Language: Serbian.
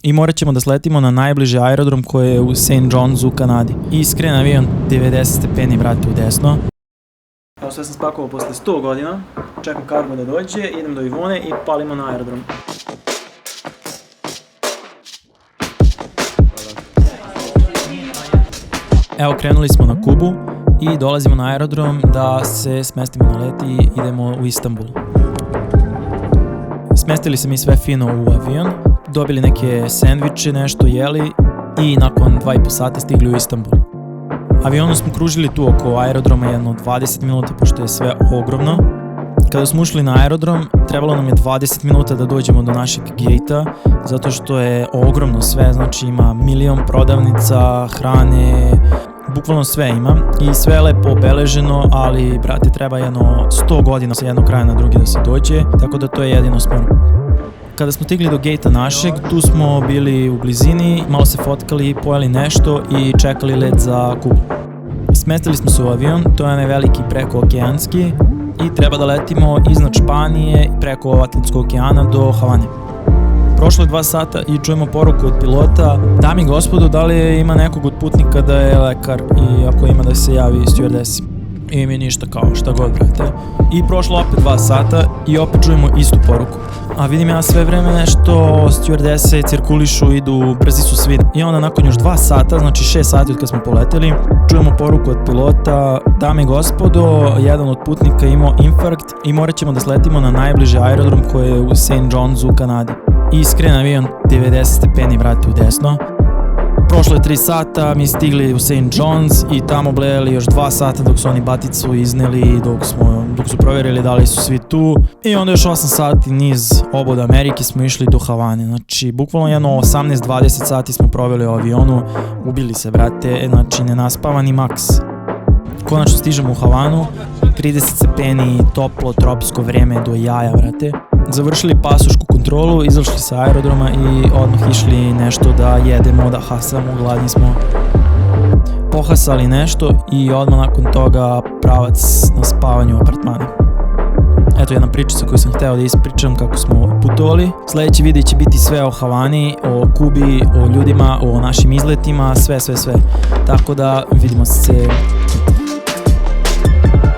i morat ćemo da sletimo na najbliži aerodrom koji je u St. John's u Kanadi. I iskreno avion 90 stepeni, brate, u desno. Evo sve sam spakovao posle 100 godina, čekam kargo da dođe, idem do Ivone i palimo na aerodrom. Evo, krenuli smo na Kubu i dolazimo na aerodrom da se smestimo na let i idemo u Istanbul. Smestili se mi sve fino u avion, dobili neke sendviče, nešto jeli i nakon 2,5 sata stigli u Istanbul. Avionom smo kružili tu oko aerodroma jedno 20 minuta, pošto je sve ogromno. Kada smo ušli na aerodrom, trebalo nam je 20 minuta da dođemo do našeg gejta, zato što je ogromno sve, znači ima milion prodavnica, hrane, bukvalno sve ima i sve je lepo obeleženo, ali, brate, treba jedno 100 godina sa jednog kraja na drugi da se dođe, tako da to je jedino sporno. Kada smo stigli do gejta našeg, tu smo bili u blizini, malo se fotkali, pojeli nešto i čekali let za Kubu. Smestili smo se u avion, to je onaj veliki prekookeanski i treba da letimo iznad Španije preko Atlantskog okeana do Havane. Prošlo je 2 sata i čujemo poruku od pilota: dami i gospodo, da li ima nekog od putnika da je lekar i ako ima da se javi stewardesi. I mi ništa, kao šta god, brate. I prošlo opet 2 sata i opet čujemo istu poruku. A vidim ja sve vreme nešto, stewardese cirkulišu, idu, brzi su svi. I onda nakon još 2 sata, znači 6 sati od kad smo poleteli, čujemo poruku od pilota: dame i gospodo, jedan od putnika imao infarkt i morat ćemo da sletimo na najbliži aerodrom koji je u St. John's u Kanadi. I iskren avion 90 stepeni, brate, u desno. Prošlo je 3 sata, mi stigli u St. John's i tamo blejali još 2 sata dok su oni baticu izneli, dok su provjerili da li su svi tu. I onda još 8 sati niz oboda Amerike smo išli do Havane. Znači, bukvalno jedno 18-20 sati smo proveli u avionu, ubili se, brate, znači nenaspavani maks. Konačno stižemo u Havanu, 30 stepeni, toplo, tropsko vreme do jaja, brate. Završili pasošku kontrolu, izašli sa aerodroma i odmah išli nešto da jedemo, da hasamo, gladni smo. Pohasali nešto i odmah nakon toga pravac na spavanju u apartmanu. Eto jedna pričica koju sam hteo da ispričam kako smo putovali. Sljedeći video će biti sve o Havani, o Kubi, o ljudima, o našim izletima, sve. Tako da vidimo se.